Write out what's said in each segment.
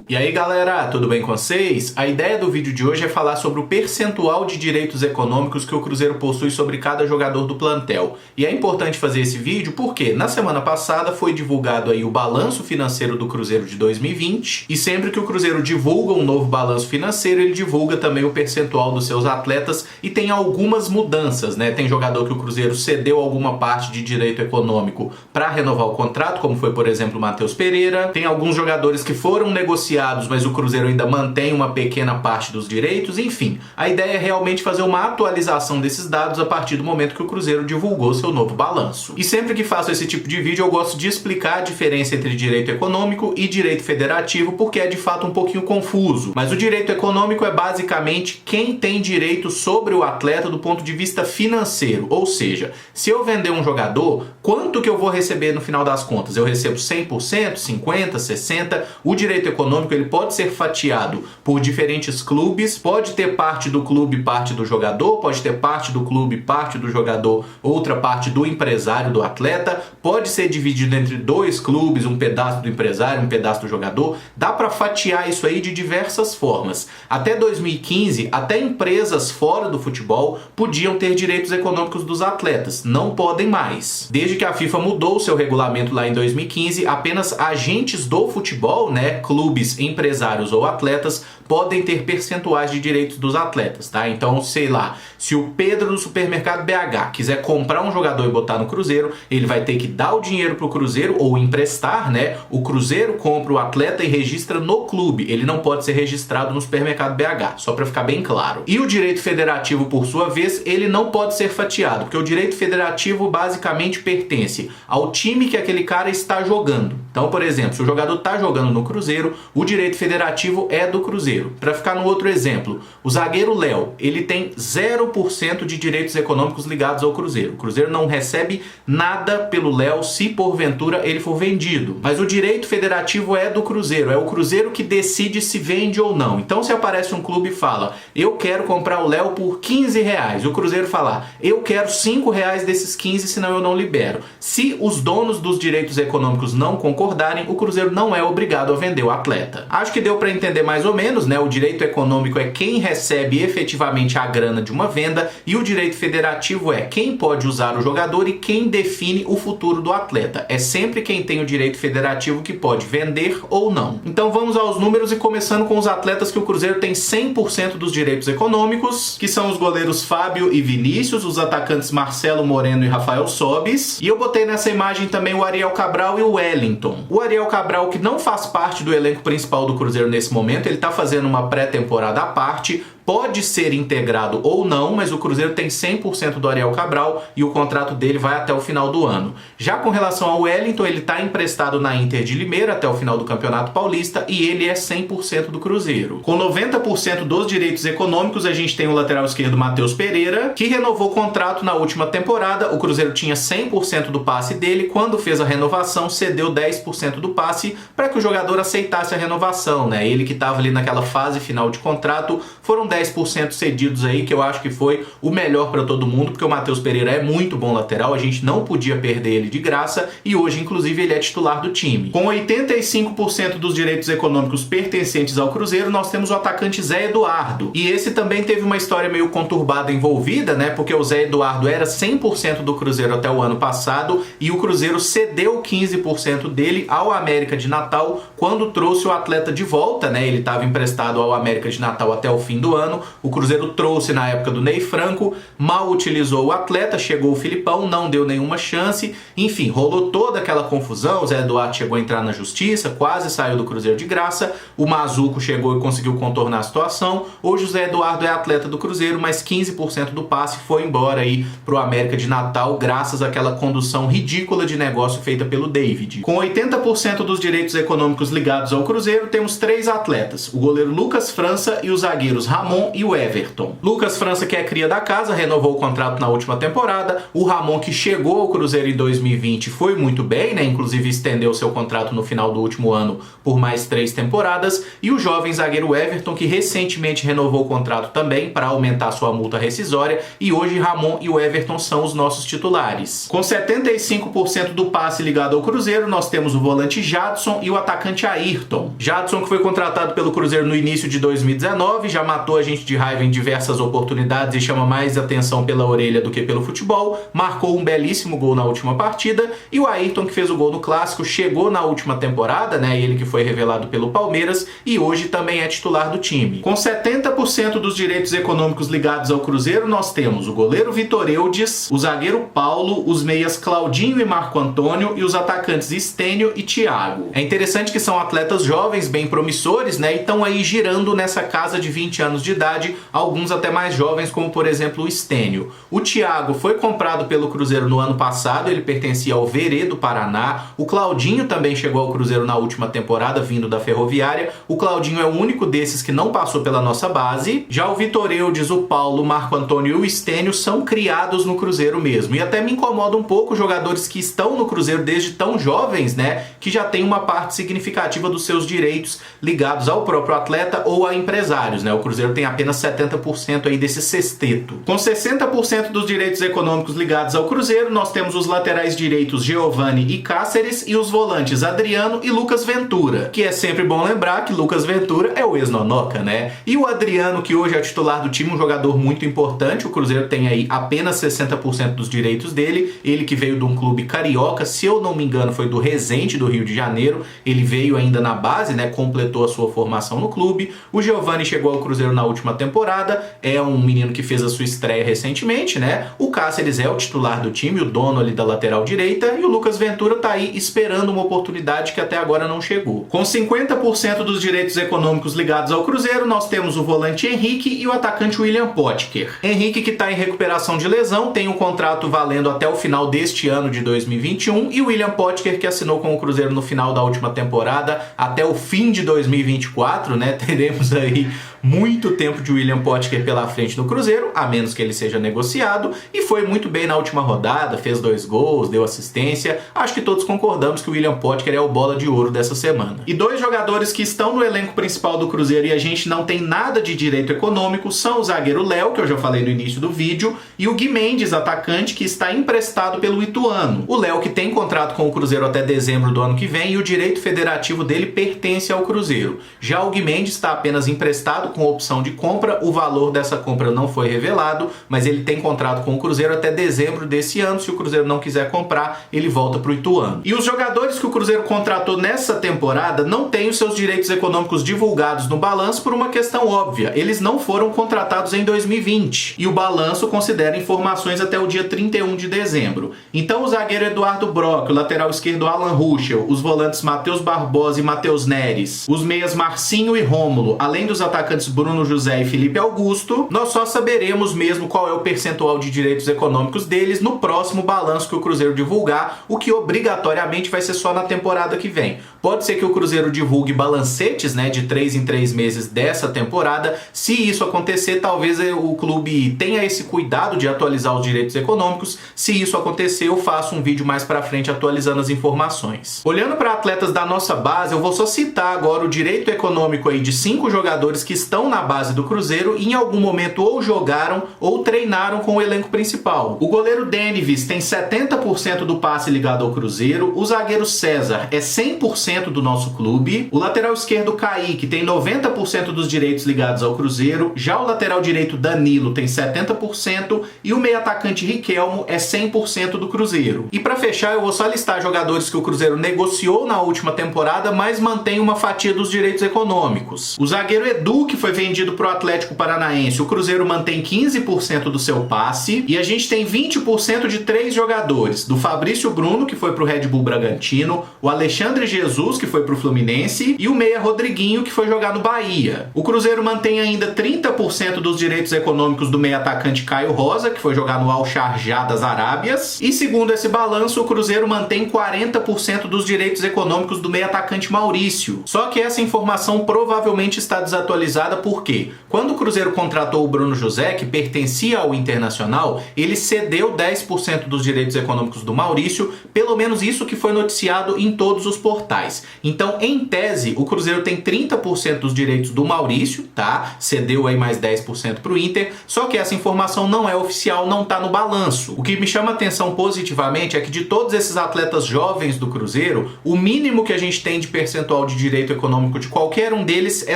E aí galera, tudo bem com vocês? A ideia do vídeo de hoje é falar sobre o percentual de direitos econômicos que o Cruzeiro possui sobre cada jogador do plantel. E é importante fazer esse vídeo porque na semana passada foi divulgado aí o balanço financeiro do Cruzeiro de 2020 e sempre que o Cruzeiro divulga um novo balanço financeiro, ele divulga também o percentual dos seus atletas e tem algumas mudanças, né? Tem jogador que o Cruzeiro cedeu alguma parte de direito econômico para renovar o contrato, como foi por exemplo o Matheus Pereira. Tem alguns jogadores que foram negociados, mas o Cruzeiro ainda mantém uma pequena parte dos direitos. Enfim, a ideia é realmente fazer uma atualização desses dados a partir do momento que o Cruzeiro divulgou seu novo balanço. E sempre que faço esse tipo de vídeo eu gosto de explicar a diferença entre direito econômico e direito federativo, porque é de fato um pouquinho confuso. Mas o direito econômico é basicamente quem tem direito sobre o atleta do ponto de vista financeiro, ou seja, se eu vender um jogador, quanto que eu vou receber no final das contas? Eu recebo 100%, 50%, 60%? O direito econômico ele pode ser fatiado por diferentes clubes, pode ter parte do clube, parte do jogador, pode ter parte do clube, parte do jogador, outra parte do empresário do atleta, pode ser dividido entre dois clubes, um pedaço do empresário, um pedaço do jogador. Dá para fatiar isso aí de diversas formas. Até 2015, até empresas fora do futebol podiam ter direitos econômicos dos atletas, não podem mais. Desde que a FIFA mudou o seu regulamento lá em 2015, apenas agentes do futebol, né, clubes, empresários ou atletas podem ter percentuais de direitos dos atletas, tá? Então, sei lá, se o Pedro do supermercado BH quiser comprar um jogador e botar no Cruzeiro, ele vai ter que dar o dinheiro pro Cruzeiro ou emprestar, né? O Cruzeiro compra o atleta e registra no clube. Ele não pode ser registrado no supermercado BH, só para ficar bem claro. E o direito federativo, por sua vez, ele não pode ser fatiado, porque o direito federativo basicamente pertence ao time que aquele cara está jogando. Então, por exemplo, se o jogador está jogando no Cruzeiro, o direito federativo é do Cruzeiro. Para ficar no outro exemplo, o zagueiro Léo, ele tem 0% de direitos econômicos ligados ao Cruzeiro. O Cruzeiro não recebe nada pelo Léo se porventura ele for vendido. Mas o direito federativo é do Cruzeiro, é o Cruzeiro que decide se vende ou não. Então se aparece um clube e fala, eu quero comprar o Léo por R$15, e o Cruzeiro falar, eu quero R$5 desses 15, senão eu não libero. Se os donos dos direitos econômicos não concordarem, o Cruzeiro não é obrigado a vender o atleta. Acho que deu para entender mais ou menos, né? O direito econômico é quem recebe efetivamente a grana de uma venda e o direito federativo é quem pode usar o jogador e quem define o futuro do atleta. É sempre quem tem o direito federativo que pode vender ou não. Então vamos aos números e começando com os atletas que o Cruzeiro tem 100% dos direitos econômicos, que são os goleiros Fábio e Vinícius, os atacantes Marcelo Moreno e Rafael Sobis, e eu botei nessa imagem também o Ariel Cabral e o Wellington. O Ariel Cabral, que não faz parte do elenco principal do Cruzeiro nesse momento, ele está fazendo uma pré-temporada à parte, pode ser integrado ou não, mas o Cruzeiro tem 100% do Ariel Cabral e o contrato dele vai até o final do ano. Já com relação ao Wellington, ele está emprestado na Inter de Limeira até o final do Campeonato Paulista e ele é 100% do Cruzeiro. Com 90% dos direitos econômicos, a gente tem o lateral esquerdo Matheus Pereira, que renovou o contrato na última temporada. O Cruzeiro tinha 100% do passe dele, quando fez a renovação, cedeu 10% do passe para que o jogador aceitasse a renovação, né? Ele que estava ali naquela fase final de contrato, foram 10% cedidos aí, que eu acho que foi o melhor para todo mundo, porque o Matheus Pereira é muito bom lateral, a gente não podia perder ele de graça e hoje inclusive ele é titular do time. Com 85% dos direitos econômicos pertencentes ao Cruzeiro, nós temos o atacante Zé Eduardo. E esse também teve uma história meio conturbada envolvida, né? Porque o Zé Eduardo era 100% do Cruzeiro até o ano passado e o Cruzeiro cedeu 15% dele ao América de Natal quando trouxe o atleta de volta, né? Ele estava emprestado ao América de Natal até o fim do ano. O Cruzeiro trouxe na época do Ney Franco, mal utilizou o atleta, chegou o Filipão, não deu nenhuma chance, enfim, rolou toda aquela confusão. O Zé Eduardo chegou a entrar na justiça, quase saiu do Cruzeiro de graça, o Mazuco chegou e conseguiu contornar a situação. Hoje o Zé Eduardo é atleta do Cruzeiro, mas 15% do passe foi embora aí pro América de Natal, graças àquela condução ridícula de negócio feita pelo David. Com 80% dos direitos econômicos ligados ao Cruzeiro, temos 3 atletas, o goleiro Lucas França e os zagueiros Ramon Ramon e o Everton. Lucas França, que é cria da casa, renovou o contrato na última temporada. O Ramon, que chegou ao Cruzeiro em 2020, foi muito bem, né? Inclusive estendeu seu contrato no final do último ano por mais 3 temporadas. E o jovem zagueiro Everton, que recentemente renovou o contrato também para aumentar sua multa rescisória. E hoje Ramon e o Everton são os nossos titulares. Com 75% do passe ligado ao Cruzeiro, nós temos o volante Jadson e o atacante Ayrton. Jadson, que foi contratado pelo Cruzeiro no início de 2019, já matou a gente de raiva em diversas oportunidades e chama mais atenção pela orelha do que pelo futebol, marcou um belíssimo gol na última partida, e o Ayrton, que fez o gol no Clássico, chegou na última temporada, né, ele que foi revelado pelo Palmeiras e hoje também é titular do time. Com 70% dos direitos econômicos ligados ao Cruzeiro, nós temos o goleiro Vitor Eudes, o zagueiro Paulo, os meias Claudinho e Marco Antônio e os atacantes Estênio e Thiago. É interessante que são atletas jovens, bem promissores, né, e estão aí girando nessa casa de 20 anos de idade, alguns até mais jovens, como por exemplo o Estênio. O Thiago foi comprado pelo Cruzeiro no ano passado, ele pertencia ao Verê do Paraná. O Claudinho também chegou ao Cruzeiro na última temporada, vindo da Ferroviária. O Claudinho é o único desses que não passou pela nossa base. Já o Vitor Eudes, o Paulo, o Marco Antônio e o Estênio são criados no Cruzeiro mesmo. E até me incomoda um pouco jogadores que estão no Cruzeiro desde tão jovens, né, que já tem uma parte significativa dos seus direitos ligados ao próprio atleta ou a empresários, né? O Cruzeiro tem apenas 70% aí desse sexteto. Com 60% dos direitos econômicos ligados ao Cruzeiro, nós temos os laterais direitos Giovani e Cáceres e os volantes Adriano e Lucas Ventura, que é sempre bom lembrar que Lucas Ventura é o ex-Nonoca, né? E o Adriano, que hoje é titular do time, um jogador muito importante, o Cruzeiro tem aí apenas 60% dos direitos dele, ele que veio de um clube carioca, se eu não me engano foi do Resende, do Rio de Janeiro, ele veio ainda na base, né, completou a sua formação no clube. O Giovani chegou ao Cruzeiro na última temporada, é um menino que fez a sua estreia recentemente, né? O Cáceres é o titular do time, o dono ali da lateral direita, e o Lucas Ventura tá aí esperando uma oportunidade que até agora não chegou. Com 50% dos direitos econômicos ligados ao Cruzeiro, nós temos o volante Henrique e o atacante William Potker. Henrique, que tá em recuperação de lesão, tem um contrato valendo até o final deste ano de 2021, e o William Potker, que assinou com o Cruzeiro no final da última temporada até o fim de 2024, né? Teremos aí muito tempo de William Potker pela frente no Cruzeiro, a menos que ele seja negociado, e foi muito bem na última rodada, fez 2 gols, deu assistência. Acho que todos concordamos que o William Potker é o bola de ouro dessa semana. E 2 jogadores que estão no elenco principal do Cruzeiro e a gente não tem nada de direito econômico são o zagueiro Léo, que eu já falei no início do vídeo, e o Gui Mendes, atacante, que está emprestado pelo Ituano. O Léo, que tem contrato com o Cruzeiro até dezembro do ano que vem, e o direito federativo dele pertence ao Cruzeiro. Já o Gui Mendes está apenas emprestado com opção de compra, o valor dessa compra não foi revelado, mas ele tem contrato com o Cruzeiro até dezembro desse ano. Se o Cruzeiro não quiser comprar, ele volta para o Ituano. E os jogadores que o Cruzeiro contratou nessa temporada não têm os seus direitos econômicos divulgados no balanço por uma questão óbvia. Eles não foram contratados em 2020 e o balanço considera informações até o dia 31 de dezembro. Então o zagueiro Eduardo Brock, o lateral esquerdo Alan Ruschel, os volantes Matheus Barbosa e Matheus Neres, os meias Marcinho e Rômulo, além dos atacantes Bruno José e Felipe Augusto, nós só saberemos mesmo qual é o percentual de direitos econômicos deles no próximo balanço que o Cruzeiro divulgar, o que obrigatoriamente vai ser só na temporada que vem. Pode ser que o Cruzeiro divulgue balancetes, né, de 3 em 3 meses dessa temporada. Se isso acontecer, talvez o clube tenha esse cuidado de atualizar os direitos econômicos. Se isso acontecer, eu faço um vídeo mais pra frente atualizando as informações. Olhando para atletas da nossa base, eu vou só citar agora o direito econômico aí de 5 jogadores que estão na base do Cruzeiro e em algum momento ou jogaram ou treinaram com o elenco principal. O goleiro Denivis tem 70% do passe ligado ao Cruzeiro, o zagueiro César é 100% do nosso clube, o lateral esquerdo Kaique tem 90% dos direitos ligados ao Cruzeiro, já o lateral direito Danilo tem 70% e o meio atacante Riquelmo é 100% do Cruzeiro. E para fechar, eu vou só listar jogadores que o Cruzeiro negociou na última temporada, mas mantém uma fatia dos direitos econômicos. O zagueiro Edu, que foi vendido para o Atlético Paranaense, o Cruzeiro mantém 15% do seu passe, e a gente tem 20% de 3 jogadores, do Fabrício Bruno, que foi para o Red Bull Bragantino, o Alexandre Jesus, que foi para o Fluminense, e o meia Rodriguinho, que foi jogar no Bahia. O Cruzeiro mantém ainda 30% dos direitos econômicos do meia atacante Caio Rosa, que foi jogar no Al Sharjah das Arábias, e segundo esse balanço, o Cruzeiro mantém 40% dos direitos econômicos do meia atacante Maurício. Só que essa informação provavelmente está desatualizada, por quê? quê? Quando o Cruzeiro contratou o Bruno José, que pertencia ao Internacional, ele cedeu 10% dos direitos econômicos do Maurício, pelo menos isso que foi noticiado em todos os portais. Então, em tese, o Cruzeiro tem 30% dos direitos do Maurício, tá? Cedeu aí mais 10% pro Inter, só que essa informação não é oficial, não tá no balanço. O que me chama atenção positivamente é que de todos esses atletas jovens do Cruzeiro, o mínimo que a gente tem de percentual de direito econômico de qualquer um deles é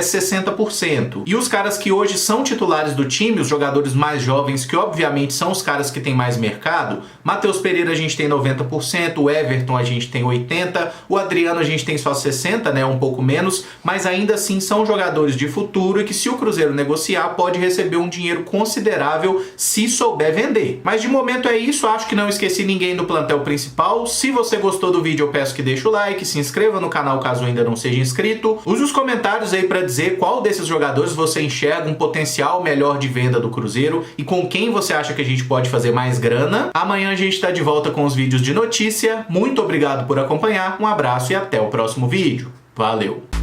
60%. E os caras que hoje são titulares do time, os jogadores mais jovens, que obviamente são os caras que têm mais mercado, Matheus Pereira a gente tem 90%, o Everton a gente tem 80%, o Adriano a gente tem só 60%, né, um pouco menos, mas ainda assim são jogadores de futuro e que se o Cruzeiro negociar pode receber um dinheiro considerável se souber vender. Mas de momento é isso, acho que não esqueci ninguém do plantel principal. Se você gostou do vídeo eu peço que deixe o like, se inscreva no canal caso ainda não seja inscrito, use os comentários aí para dizer qual desses jogadores você enxerga um potencial melhor de venda do Cruzeiro e com quem você acha que a gente pode fazer mais grana. Amanhã a gente tá de volta com os vídeos de notícia. Muito obrigado por acompanhar, um abraço e até o próximo vídeo. Valeu!